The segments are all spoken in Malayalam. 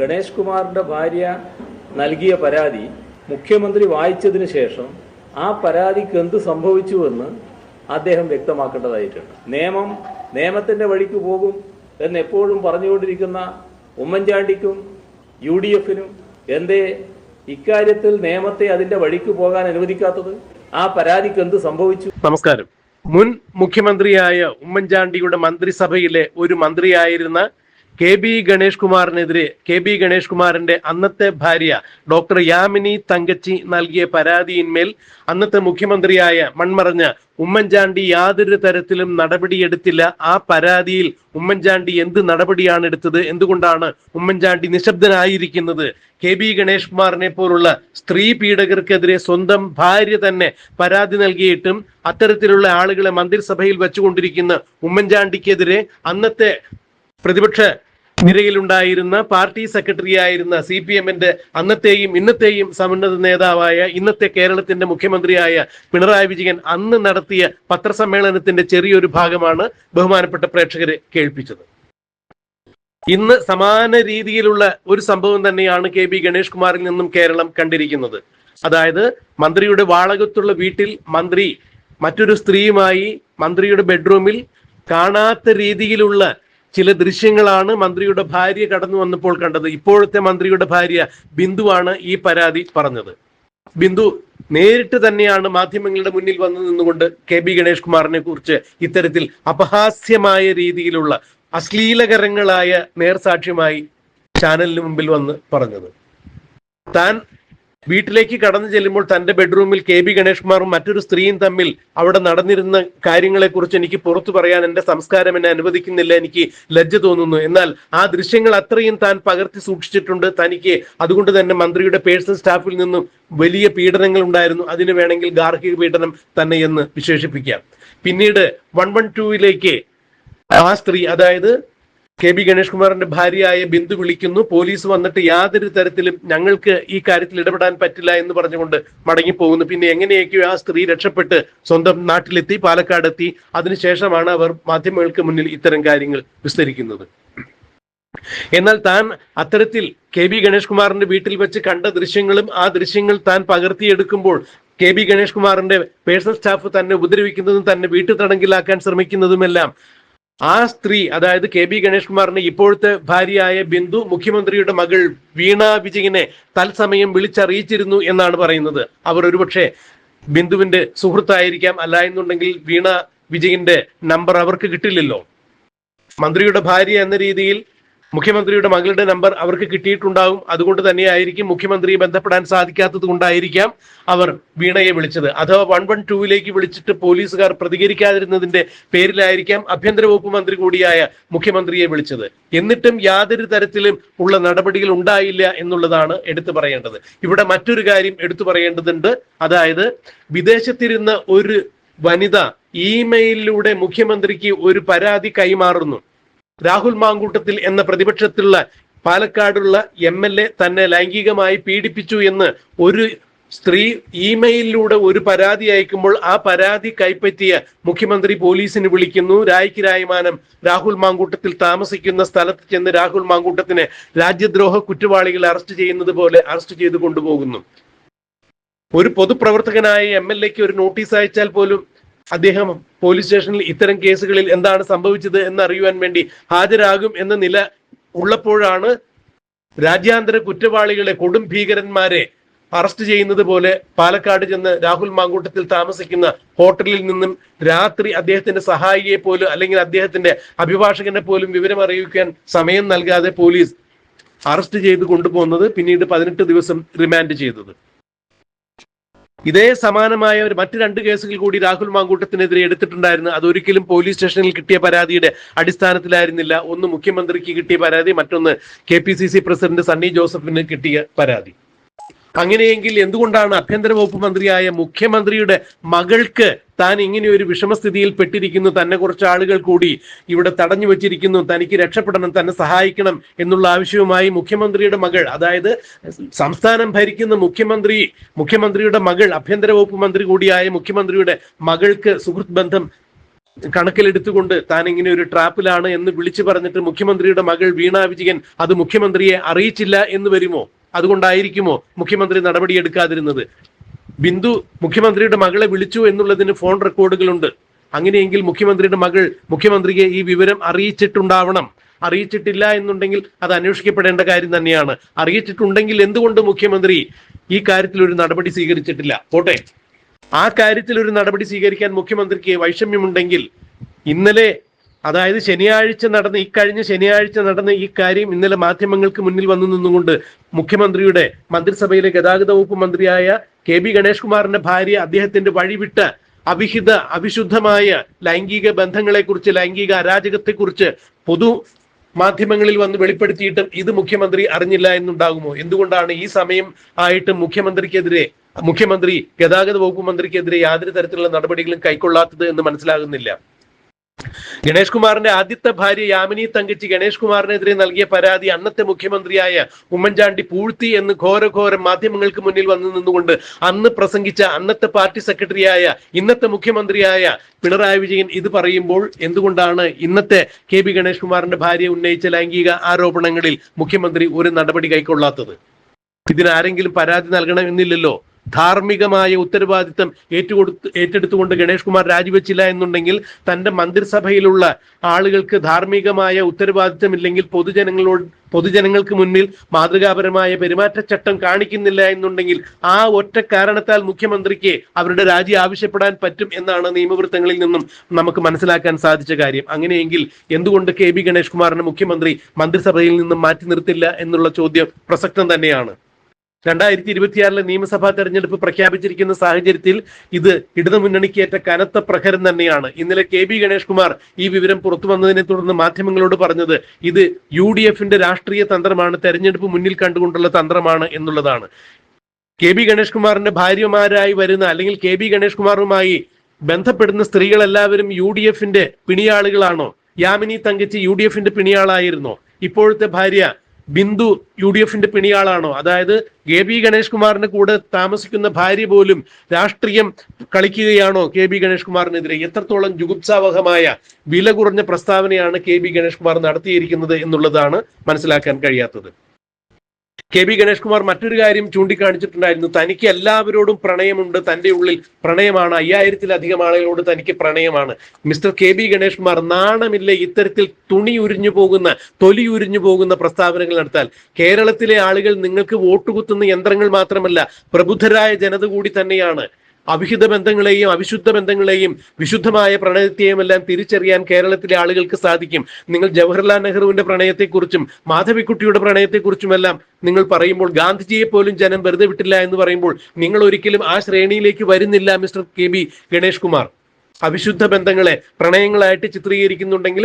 ഗണേഷ് കുമാറിന്റെ ഭാര്യ നൽകിയ പരാതി മുഖ്യമന്ത്രി വായിച്ചതിന് ശേഷം ആ പരാതിക്ക് എന്ത് സംഭവിച്ചുവെന്ന് അദ്ദേഹം വ്യക്തമാക്കേണ്ടതായിട്ടുണ്ട്. നിയമത്തിന്റെ വഴിക്ക് പോകും എന്ന് എപ്പോഴും പറഞ്ഞുകൊണ്ടിരിക്കുന്ന ഉമ്മൻചാണ്ടിക്കും UDF-നും എന്തേ ഇക്കാര്യത്തിൽ നിയമത്തെ അതിന്റെ വഴിക്ക് പോകാൻ അനുവദിക്കാത്തത്? ആ പരാതിക്ക് എന്ത് സംഭവിച്ചു? നമസ്കാരം. മുൻ മുഖ്യമന്ത്രിയായ ഉമ്മൻചാണ്ടിയുടെ മന്ത്രിസഭയിലെ ഒരു മന്ത്രിയായിരുന്ന KB ഗണേഷ് കുമാറിനെതിരെ KB ഗണേഷ് കുമാറിന്റെ അന്നത്തെ ഭാര്യ ഡോക്ടർ യാമിനി തങ്കച്ചി നൽകിയ പരാതിയിന്മേൽ അന്നത്തെ മുഖ്യമന്ത്രിയായ മൺമറഞ്ഞ ഉമ്മൻചാണ്ടി യാതൊരു തരത്തിലും നടപടിയെടുത്തില്ല. ആ പരാതിയിൽ ഉമ്മൻചാണ്ടി എന്ത് നടപടിയാണ് എടുത്തത്? എന്തുകൊണ്ടാണ് ഉമ്മൻചാണ്ടി നിശബ്ദനായിരിക്കുന്നത്? KB ഗണേഷ് കുമാറിനെ പോലുള്ള സ്ത്രീ പീഡകർക്കെതിരെ സ്വന്തം ഭാര്യ തന്നെ പരാതി നൽകിയിട്ടും അത്തരത്തിലുള്ള ആളുകളെ മന്ത്രിസഭയിൽ വെച്ചുകൊണ്ടിരിക്കുന്ന ഉമ്മൻചാണ്ടിക്കെതിരെ അന്നത്തെ പ്രതിപക്ഷ നിരയിലുണ്ടായിരുന്ന പാർട്ടി സെക്രട്ടറി ആയിരുന്ന CPM-ന്റെ അന്നത്തെയും ഇന്നത്തെയും സമുന്നത നേതാവായ ഇന്നത്തെ കേരളത്തിന്റെ മുഖ്യമന്ത്രിയായ പിണറായി വിജയൻ അന്ന് നടത്തിയ പത്രസമ്മേളനത്തിന്റെ ചെറിയൊരു ഭാഗമാണ് ബഹുമാനപ്പെട്ട പ്രേക്ഷകരെ കേൾപ്പിച്ചത്. ഇന്ന് സമാന രീതിയിലുള്ള ഒരു സംഭവം തന്നെയാണ് KB ഗണേഷ് കുമാറിൽ നിന്നും കേരളം കണ്ടിരിക്കുന്നത്. അതായത് മന്ത്രിയുടെ വാളകത്തുള്ള വീട്ടിൽ മന്ത്രി മറ്റൊരു സ്ത്രീയുമായി മന്ത്രിയുടെ ബെഡ്റൂമിൽ കാണാത്ത രീതിയിലുള്ള ചില ദൃശ്യങ്ങളാണ് മന്ത്രിയുടെ ഭാര്യ കടന്നു വന്നപ്പോൾ കണ്ടത്. ഇപ്പോഴത്തെ മന്ത്രിയുടെ ഭാര്യ ബിന്ദുവാണ് ഈ പരാതി പറഞ്ഞത്. ബിന്ദു നേരിട്ട് തന്നെയാണ് മാധ്യമങ്ങളുടെ മുന്നിൽ വന്നു നിന്നുകൊണ്ട് KB ഗണേഷ് കുമാറിനെ കുറിച്ച് ഇത്തരത്തിൽ അപഹാസ്യമായ രീതിയിലുള്ള അശ്ലീലകരങ്ങളായ നേർസാക്ഷ്യമായി ചാനലിന് മുമ്പിൽ വന്ന് പറഞ്ഞത്. താൻ വീട്ടിലേക്ക് കടന്നു ചെല്ലുമ്പോൾ തന്റെ ബെഡ്റൂമിൽ KB ഗണേഷ് കുമാറും മറ്റൊരു സ്ത്രീയും തമ്മിൽ അവിടെ നടന്നിരുന്ന കാര്യങ്ങളെക്കുറിച്ച് എനിക്ക് പുറത്തു പറയാൻ എന്റെ സംസ്കാരം എന്നെ അനുവദിക്കുന്നില്ല, എനിക്ക് ലജ്ജ തോന്നുന്നു. എന്നാൽ ആ ദൃശ്യങ്ങൾ അത്രയും താൻ പകർത്തി സൂക്ഷിച്ചിട്ടുണ്ട്. തനിക്ക് അതുകൊണ്ട് തന്നെ മന്ത്രിയുടെ പേഴ്സണൽ സ്റ്റാഫിൽ നിന്നും വലിയ പീഡനങ്ങൾ ഉണ്ടായിരുന്നു. അതിന് വേണമെങ്കിൽ ഗാർഹിക പീഡനം തന്നെ എന്ന് വിശേഷിപ്പിക്കാം. പിന്നീട് 112-ലേക്ക് ആ സ്ത്രീ, അതായത് KB ഗണേഷ് കുമാറിന്റെ ഭാര്യയായ ബിന്ദു വിളിക്കുന്നു. പോലീസ് വന്നിട്ട് യാതൊരു തരത്തിലും ഞങ്ങൾക്ക് ഈ കാര്യത്തിൽ ഇടപെടാൻ പറ്റില്ല എന്ന് പറഞ്ഞുകൊണ്ട് മടങ്ങിപ്പോകുന്നു. പിന്നെ എങ്ങനെയൊക്കെയോ ആ സ്ത്രീ രക്ഷപ്പെട്ട് സ്വന്തം നാട്ടിലെത്തി, പാലക്കാടെത്തി. അതിനുശേഷമാണ് അവർ മാധ്യമങ്ങൾക്ക് മുന്നിൽ ഇത്തരം കാര്യങ്ങൾ വിസ്തരിക്കുന്നത്. എന്നാൽ താൻ അത്തരത്തിൽ KB ഗണേഷ് കുമാറിന്റെ വീട്ടിൽ വെച്ച് കണ്ട ദൃശ്യങ്ങളും ആ ദൃശ്യങ്ങൾ താൻ പകർത്തിയെടുക്കുമ്പോൾ KB ഗണേഷ് കുമാറിന്റെ പേഴ്സണൽ സ്റ്റാഫ് തന്നെ ഉപദ്രവിക്കുന്നതും തന്നെ വീട്ടു തടങ്കിലാക്കാൻ ശ്രമിക്കുന്നതുമെല്ലാം ആ സ്ത്രീ, അതായത് KB ഗണേഷ് കുമാറിന്റെ ഇപ്പോഴത്തെ ഭാര്യയായ ബിന്ദു മുഖ്യമന്ത്രിയുടെ മകൾ വീണ വിജയനെ തത്സമയം വിളിച്ചറിയിച്ചിരുന്നു എന്നാണ് പറയുന്നത്. അവർ ഒരുപക്ഷെ ബിന്ദുവിന്റെ സുഹൃത്തായിരിക്കാം. അല്ല എന്നുണ്ടെങ്കിൽ വീണ വിജയന്റെ നമ്പർ അവർക്ക് കിട്ടില്ലല്ലോ. മന്ത്രിയുടെ ഭാര്യ എന്ന രീതിയിൽ മുഖ്യമന്ത്രിയുടെ മകളുടെ നമ്പർ അവർക്ക് കിട്ടിയിട്ടുണ്ടാവും. അതുകൊണ്ട് തന്നെയായിരിക്കും മുഖ്യമന്ത്രിയെ ബന്ധപ്പെടാൻ സാധിക്കാത്തത് കൊണ്ടായിരിക്കാം അവർ വീണയെ വിളിച്ചത്. അഥവാ 112-ലേക്ക് വിളിച്ചിട്ട് പോലീസുകാർ പ്രതികരിക്കാതിരുന്നതിന്റെ പേരിലായിരിക്കാം ആഭ്യന്തര വകുപ്പ് മന്ത്രി കൂടിയായ മുഖ്യമന്ത്രിയെ വിളിച്ചത്. എന്നിട്ടും യാതൊരു തരത്തിലും ഉള്ള നടപടികൾ ഉണ്ടായില്ല എന്നുള്ളതാണ് എടുത്തു പറയേണ്ടത്. ഇവിടെ മറ്റൊരു കാര്യം എടുത്തു പറയേണ്ടതുണ്ട്. അതായത് വിദേശത്തിരുന്ന ഒരു വനിത ഇമെയിലിലൂടെ മുഖ്യമന്ത്രിക്ക് ഒരു പരാതി കൈമാറുന്നു. രാഹുൽ മാങ്കൂട്ടത്തിൽ എന്ന പ്രതിപക്ഷത്തിലുള്ള പാലക്കാടുള്ള MLA തന്നെ ലൈംഗികമായി പീഡിപ്പിച്ചു എന്ന് ഒരു സ്ത്രീ ഇമെയിലിലൂടെ ഒരു പരാതി അയക്കുമ്പോൾ ആ പരാതി കൈപ്പറ്റിയ മുഖ്യമന്ത്രി പോലീസിന് വിളിക്കുന്നു. രായ്ക്ക് രായ്മാനം രാഹുൽ മാങ്കൂട്ടത്തിൽ താമസിക്കുന്ന സ്ഥലത്ത് ചെന്ന് രാഹുൽ മാങ്കൂട്ടത്തിനെ രാജ്യദ്രോഹ കുറ്റവാളികളെ അറസ്റ്റ് ചെയ്യുന്നത് പോലെ അറസ്റ്റ് ചെയ്ത് കൊണ്ടുപോകുന്നു. ഒരു പൊതുപ്രവർത്തകനായ MLA-ക്ക് ഒരു നോട്ടീസ് അയച്ചാൽ പോലും അദ്ദേഹം പോലീസ് സ്റ്റേഷനിൽ ഇത്തരം കേസുകളിൽ എന്താണ് സംഭവിച്ചത് എന്നറിയുവാൻ വേണ്ടി ഹാജരാകും എന്ന നില ഉള്ളപ്പോഴാണ് രാജ്യാന്തര കുറ്റവാളികളെ, കൊടും ഭീകരന്മാരെ അറസ്റ്റ് ചെയ്യുന്നത് പോലെ പാലക്കാട് ചെന്ന് രാഹുൽ മാങ്കൂട്ടത്തിൽ താമസിക്കുന്ന ഹോട്ടലിൽ നിന്നും രാത്രി അദ്ദേഹത്തിന്റെ സഹായിയെ പോലും അല്ലെങ്കിൽ അദ്ദേഹത്തിന്റെ അഭിഭാഷകനെ പോലും വിവരം അറിയിക്കാൻ സമയം നൽകാതെ പോലീസ് അറസ്റ്റ് ചെയ്ത് കൊണ്ടുപോകുന്നത്, പിന്നീട് 18 ദിവസം റിമാൻഡ് ചെയ്തത്. ഇതേ സമാനമായ മറ്റ് 2 കേസുകൾ കൂടി രാഹുൽ മാങ്കൂട്ടത്തിനെതിരെ എടുത്തിട്ടുണ്ടായിരുന്നു. അതൊരിക്കലും പോലീസ് സ്റ്റേഷനിൽ കിട്ടിയ പരാതിയുടെ അടിസ്ഥാനത്തിലായിരുന്നില്ല. ഒന്ന് മുഖ്യമന്ത്രിക്ക് കിട്ടിയ പരാതി, മറ്റൊന്ന് KPCC പ്രസിഡന്റ് സണ്ണി ജോസഫിന് കിട്ടിയ പരാതി. അങ്ങനെയെങ്കിൽ എന്തുകൊണ്ടാണ് ആഭ്യന്തര വകുപ്പ് മന്ത്രിയായ മുഖ്യമന്ത്രിയുടെ മകൾക്ക് താൻ ഇങ്ങനെ ഒരു വിഷമസ്ഥിതിയിൽ പെട്ടിരിക്കുന്നു, തന്നെ കുറച്ച് ആളുകൾ കൂടി ഇവിടെ തടഞ്ഞു വെച്ചിരിക്കുന്നു, തനിക്ക് രക്ഷപ്പെടണം, തന്നെ സഹായിക്കണം എന്നുള്ള ആവശ്യവുമായി മുഖ്യമന്ത്രിയുടെ മകൾ, അതായത് സംസ്ഥാനം ഭരിക്കുന്ന മുഖ്യമന്ത്രിയുടെ മകൾ, ആഭ്യന്തര വകുപ്പ് മന്ത്രി കൂടിയായ മുഖ്യമന്ത്രിയുടെ മകൾക്ക് സുഹൃത്ത് ബന്ധം കണക്കിലെടുത്തുകൊണ്ട് താൻ ഇങ്ങനെ ഒരു ട്രാപ്പിലാണ് എന്ന് വിളിച്ചു പറഞ്ഞിട്ട് മുഖ്യമന്ത്രിയുടെ മകൾ വീണ വിജയൻ അത് മുഖ്യമന്ത്രിയെ അറിയിച്ചില്ല എന്ന് വരുമോ? അതുകൊണ്ടായിരിക്കുമോ മുഖ്യമന്ത്രി നടപടിയെടുക്കാതിരുന്നത്? ബിന്ദു മുഖ്യമന്ത്രിയുടെ മകളെ വിളിച്ചു എന്നുള്ളതിന് ഫോൺ റെക്കോർഡുകളുണ്ട്. അങ്ങനെയെങ്കിൽ മുഖ്യമന്ത്രിയുടെ മകൾ മുഖ്യമന്ത്രിയെ ഈ വിവരം അറിയിച്ചിട്ടുണ്ടാവണം. അറിയിച്ചിട്ടില്ല എന്നുണ്ടെങ്കിൽ അത് അന്വേഷിക്കപ്പെടേണ്ട കാര്യം തന്നെയാണ്. അറിയിച്ചിട്ടുണ്ടെങ്കിൽ എന്തുകൊണ്ട് മുഖ്യമന്ത്രി ഈ കാര്യത്തിൽ ഒരു നടപടി സ്വീകരിച്ചിട്ടില്ല? പോട്ടെ, ആ കാര്യത്തിൽ ഒരു നടപടി സ്വീകരിക്കാൻ മുഖ്യമന്ത്രിക്ക് വൈഷമ്യമുണ്ടെങ്കിൽ ഇന്നലെ, അതായത് ഇക്കഴിഞ്ഞ ശനിയാഴ്ച നടന്ന ഈ കാര്യം ഇന്നലെ മാധ്യമങ്ങൾക്ക് മുന്നിൽ വന്നു നിന്നുകൊണ്ട് മുഖ്യമന്ത്രിയുടെ മന്ത്രിസഭയിലെ ഗതാഗത വകുപ്പ് മന്ത്രിയായ KB ഗണേഷ് കുമാറിന്റെ ഭാര്യ അദ്ദേഹത്തിന്റെ വഴിവിട്ട അവിശുദ്ധമായ ലൈംഗിക ബന്ധങ്ങളെക്കുറിച്ച്, ലൈംഗിക അരാജകത്തെക്കുറിച്ച് പൊതു മാധ്യമങ്ങളിൽ വന്ന് വെളിപ്പെടുത്തിയിട്ടും ഇത് മുഖ്യമന്ത്രി അറിഞ്ഞില്ല എന്നുണ്ടാകുമോ? എന്തുകൊണ്ടാണ് ഈ സമയം ആയിട്ട് മുഖ്യമന്ത്രി ഗതാഗത വകുപ്പ് മന്ത്രിക്കെതിരെ യാതൊരു തരത്തിലുള്ള നടപടികളും കൈക്കൊള്ളാത്തത് എന്ന് മനസ്സിലാകുന്നില്ല. ഗണേഷ് കുമാറിന്റെ ആദ്യത്തെ ഭാര്യ യാമിനി തങ്കച്ചി ഗണേഷ് കുമാറിനെതിരെ നൽകിയ പരാതി അന്നത്തെ മുഖ്യമന്ത്രിയായ ഉമ്മൻചാണ്ടി പൂഴ്ത്തി എന്ന് ഘോരം മാധ്യമങ്ങൾക്ക് മുന്നിൽ വന്നു നിന്നുകൊണ്ട് അന്ന് പ്രസംഗിച്ച അന്നത്തെ പാർട്ടി സെക്രട്ടറിയായ ഇന്നത്തെ മുഖ്യമന്ത്രിയായ പിണറായി വിജയൻ ഇത് പറയുമ്പോൾ എന്തുകൊണ്ടാണ് ഇന്നത്തെ KB ഗണേഷ് കുമാറിന്റെ ഭാര്യ ഉന്നയിച്ച ലൈംഗിക ആരോപണങ്ങളിൽ മുഖ്യമന്ത്രി ഒരു നടപടി കൈക്കൊള്ളാത്തത്? ഇതിനാരെങ്കിലും പരാതി നൽകണമെന്നില്ലല്ലോ. ധാർമ്മികമായ ഉത്തരവാദിത്തം ഏറ്റെടുത്തുകൊണ്ട് ഗണേഷ് കുമാർ രാജിവെച്ചില്ല എന്നുണ്ടെങ്കിൽ തന്റെ മന്ത്രിസഭയിലുള്ള ആളുകൾക്ക് ധാർമ്മികമായ ഉത്തരവാദിത്തമില്ലെങ്കിൽ പൊതുജനങ്ങൾക്ക് മുന്നിൽ മാതൃകാപരമായ പെരുമാറ്റച്ചട്ടം കാണിക്കുന്നില്ല എന്നുണ്ടെങ്കിൽ ആ ഒറ്റ കാരണത്താൽ മുഖ്യമന്ത്രിക്ക് അവരുടെ രാജി ആവശ്യപ്പെടാൻ പറ്റും എന്നാണ് നിയമവൃത്തങ്ങളിൽ നിന്നും നമുക്ക് മനസ്സിലാക്കാൻ സാധിച്ച കാര്യം. അങ്ങനെയെങ്കിൽ എന്തുകൊണ്ട് KB ഗണേഷ് കുമാറിനെ മുഖ്യമന്ത്രി മന്ത്രിസഭയിൽ നിന്നും മാറ്റി നിർത്തില്ല എന്നുള്ള ചോദ്യം പ്രസക്തം തന്നെയാണ്. 2026 നിയമസഭാ തെരഞ്ഞെടുപ്പ് പ്രഖ്യാപിച്ചിരിക്കുന്ന സാഹചര്യത്തിൽ ഇത് ഇടതുമുന്നണിക്കേറ്റ കനത്ത പ്രഹരം തന്നെയാണ്. ഇന്നലെ KB ഗണേഷ് കുമാർ ഈ വിവരം പുറത്തു വന്നതിനെ തുടർന്ന് മാധ്യമങ്ങളോട് പറഞ്ഞത് ഇത് UDFന്റെ രാഷ്ട്രീയ തന്ത്രമാണ്, തെരഞ്ഞെടുപ്പ് മുന്നിൽ കണ്ടുകൊണ്ടുള്ള തന്ത്രമാണ് എന്നുള്ളതാണ്. KB ഗണേഷ് കുമാറിന്റെ ഭാര്യമാരായി വരുന്ന അല്ലെങ്കിൽ KB ഗണേഷ് കുമാറുമായി ബന്ധപ്പെടുന്ന സ്ത്രീകളെല്ലാവരും UDFന്റെ പിണിയാളുകളാണോ? യാമിനി തങ്കച്ചി UDFന്റെ പിണിയാളായിരുന്നോ? ഇപ്പോഴത്തെ ഭാര്യ ബിന്ദു UDFന്റെ പിണിയാളാണോ? അതായത് KB ഗണേഷ് കുമാറിന്റെ കൂടെ താമസിക്കുന്ന ഭാര്യ പോലും രാഷ്ട്രീയം കളിക്കുകയാണോ KB ഗണേഷ് കുമാറിനെതിരെ? എത്രത്തോളം ജുഗുപ്സാവഹമായ വില കുറഞ്ഞ പ്രസ്താവനയാണ് KB ഗണേഷ് കുമാർ നടത്തിയിരിക്കുന്നത് എന്നുള്ളതാണ് മനസ്സിലാക്കാൻ കഴിയാത്തത്. KB ഗണേഷ് കുമാർ മറ്റൊരു കാര്യം ചൂണ്ടിക്കാണിച്ചിട്ടുണ്ടായിരുന്നു. തനിക്ക് എല്ലാവരോടും പ്രണയമുണ്ട്, തന്റെ ഉള്ളിൽ പ്രണയമാണ്, 5000-ലധികം ആളുകളോട് തനിക്ക് പ്രണയമാണ്. മിസ്റ്റർ KB ഗണേഷ് കുമാർ, നാണമില്ലേ ഇത്തരത്തിൽ തൊലി ഉരിഞ്ഞു പോകുന്ന പ്രസ്താവനകൾ നടത്താൻ? കേരളത്തിലെ ആളുകൾ നിങ്ങൾക്ക് വോട്ടുകുത്തുന്ന യന്ത്രങ്ങൾ മാത്രമല്ല, പ്രബുദ്ധരായ ജനത കൂടി തന്നെയാണ്. അവിഹിത ബന്ധങ്ങളെയും അവിശുദ്ധ ബന്ധങ്ങളെയും വിശുദ്ധമായ പ്രണയത്തെയും എല്ലാം തിരിച്ചറിയാൻ കേരളത്തിലെ ആളുകൾക്ക് സാധിക്കും. നിങ്ങൾ ജവഹർലാൽ നെഹ്റുവിന്റെ പ്രണയത്തെക്കുറിച്ചും മാധവിക്കുട്ടിയുടെ പ്രണയത്തെക്കുറിച്ചുമെല്ലാം നിങ്ങൾ പറയുമ്പോൾ, ഗാന്ധിജിയെ പോലും ജനം വെറുതെ വിട്ടില്ല എന്ന് പറയുമ്പോൾ നിങ്ങൾ ഒരിക്കലും ആ ശ്രേണിയിലേക്ക് വരുന്നില്ല മിസ്റ്റർ KB ഗണേഷ് കുമാർ. അവിശുദ്ധ ബന്ധങ്ങളെ പ്രണയങ്ങളായിട്ട് ചിത്രീകരിക്കുന്നുണ്ടെങ്കിൽ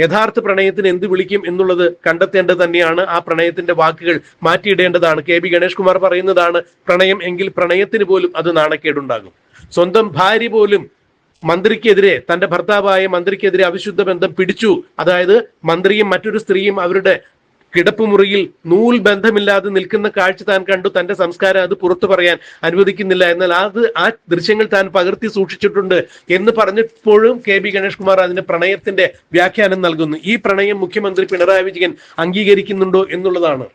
യഥാർത്ഥ പ്രണയത്തിന് എന്ത് വിളിക്കും എന്നുള്ളത് കണ്ടെത്തേണ്ടത് തന്നെയാണ്. ആ പ്രണയത്തിന്റെ വാക്കുകൾ മാറ്റിയിടേണ്ടതാണ്. KB ഗണേഷ് കുമാർ പറയുന്നതാണ് പ്രണയം എങ്കിൽ പ്രണയത്തിന് പോലും അത് നാണക്കേടുണ്ടാകും. സ്വന്തം ഭാര്യ പോലും തന്റെ ഭർത്താവായ മന്ത്രിക്കെതിരെ അവിശുദ്ധ ബന്ധം പിടിച്ചു. അതായത് മന്ത്രിയും മറ്റൊരു സ്ത്രീയും അവരുടെ കിടപ്പുമുറിയിൽ നൂൽ ബന്ധമില്ലാതെ നിൽക്കുന്ന കാഴ്ച താൻ കണ്ടു. തന്റെ സംസ്കാരം അത് പുറത്തു പറയാൻ അനുവദിക്കുന്നില്ല. എന്നാൽ ആ ദൃശ്യങ്ങൾ താൻ പകർത്തി സൂക്ഷിച്ചിട്ടുണ്ട് എന്ന് പറഞ്ഞപ്പോഴും KB ഗണേഷ് കുമാർ അതിന്റെ പ്രണയത്തിന്റെ വ്യാഖ്യാനം നൽകുന്നു. ഈ പ്രണയം മുഖ്യമന്ത്രി പിണറായി വിജയൻ അംഗീകരിക്കുന്നുണ്ടോ എന്നുള്ളതാണ്.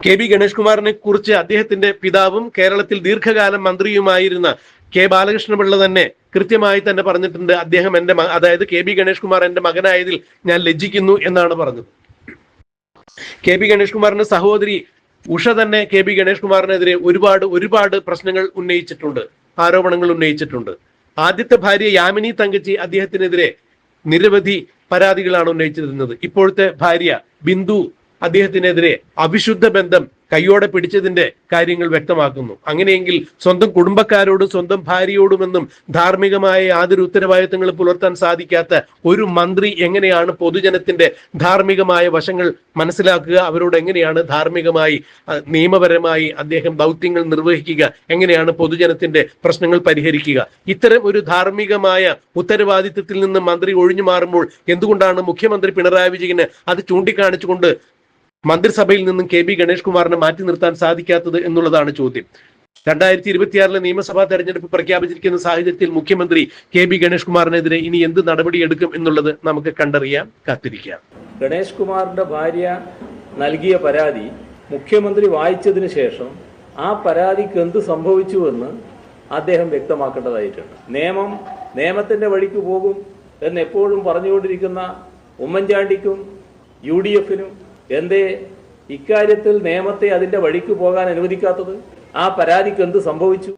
KB ഗണേഷ് കുമാറിനെ കുറിച്ച് അദ്ദേഹത്തിന്റെ പിതാവും കേരളത്തിൽ ദീർഘകാലം മന്ത്രിയുമായിരുന്ന K ബാലകൃഷ്ണപിള്ള തന്നെ കൃത്യമായി തന്നെ പറഞ്ഞിട്ടുണ്ട്. അദ്ദേഹം അതായത് KB ഗണേഷ് കുമാർ എന്റെ മകനായതിൽ ഞാൻ ലജ്ജിക്കുന്നു എന്നാണ് പറഞ്ഞത്. KB ഗണേഷ് കുമാറിന്റെ സഹോദരി ഉഷ തന്നെ KB ഗണേഷ് കുമാറിനെതിരെ ഒരുപാട് പ്രശ്നങ്ങൾ ഉന്നയിച്ചിട്ടുണ്ട്, ആരോപണങ്ങൾ ഉന്നയിച്ചിട്ടുണ്ട്. ആദ്യത്തെ ഭാര്യ യാമിനി തങ്കച്ചി അദ്ദേഹത്തിനെതിരെ നിരവധി പരാതികളാണ് ഉന്നയിച്ചിരുന്നത്. ഇപ്പോഴത്തെ ഭാര്യ ബിന്ദു അദ്ദേഹത്തിനെതിരെ അവിശുദ്ധ ബന്ധം കയ്യോടെ പിടിച്ചതിന്റെ കാര്യങ്ങൾ വ്യക്തമാക്കുന്നു. അങ്ങനെയെങ്കിൽ സ്വന്തം കുടുംബക്കാരോടും സ്വന്തം ഭാര്യയോടുമെന്നും ധാർമ്മികമായ യാതൊരു ഉത്തരവാദിത്തങ്ങൾ പുലർത്താൻ സാധിക്കാത്ത ഒരു മന്ത്രി എങ്ങനെയാണ് പൊതുജനത്തിന്റെ ധാർമ്മികമായ വശങ്ങൾ മനസ്സിലാക്കുക? അവരോട് എങ്ങനെയാണ് ധാർമ്മികമായി നിയമപരമായി അദ്ദേഹം ദൗത്യങ്ങൾ നിർവഹിക്കുക? എങ്ങനെയാണ് പൊതുജനത്തിന്റെ പ്രശ്നങ്ങൾ പരിഹരിക്കുക? ഇത്തരം ഒരു ധാർമ്മികമായ ഉത്തരവാദിത്തത്തിൽ നിന്ന് മന്ത്രി ഒഴിഞ്ഞു മാറുമ്പോൾ എന്തുകൊണ്ടാണ് മുഖ്യമന്ത്രി പിണറായി വിജയന് അത് ചൂണ്ടിക്കാണിച്ചുകൊണ്ട് മന്ത്രിസഭയിൽ നിന്നും KB ഗണേഷ് കുമാറിനെ മാറ്റി നിർത്താൻ സാധിക്കാത്തത് എന്നുള്ളതാണ് ചോദ്യം. 2026 നിയമസഭാ തെരഞ്ഞെടുപ്പ് പ്രഖ്യാപിച്ചിരിക്കുന്ന സാഹചര്യത്തിൽ മുഖ്യമന്ത്രി KB ഗണേഷ് കുമാറിനെതിരെ ഇനി എന്ത് നടപടിയെടുക്കും എന്നുള്ളത് നമുക്ക് കണ്ടറിയാം, കാത്തിരിക്കാം. ഗണേഷ് കുമാറിന്റെ ഭാര്യ നൽകിയ പരാതി മുഖ്യമന്ത്രി വായിച്ചതിന് ശേഷം ആ പരാതിക്ക് എന്ത് സംഭവിച്ചുവെന്ന് അദ്ദേഹം വ്യക്തമാക്കേണ്ടതായിട്ടുണ്ട്. നിയമത്തിന്റെ വഴിക്ക് പോകും എന്ന് എപ്പോഴും പറഞ്ഞുകൊണ്ടിരിക്കുന്ന ഉമ്മൻചാണ്ടിക്കും UDF-നും എന്തേ ഇക്കാര്യത്തിൽ നിയമത്തെ അതിന്റെ വഴിക്ക് പോകാൻ അനുവദിക്കാത്തത്? ആ പരാതിക്ക് എന്ത് സംഭവിച്ചു?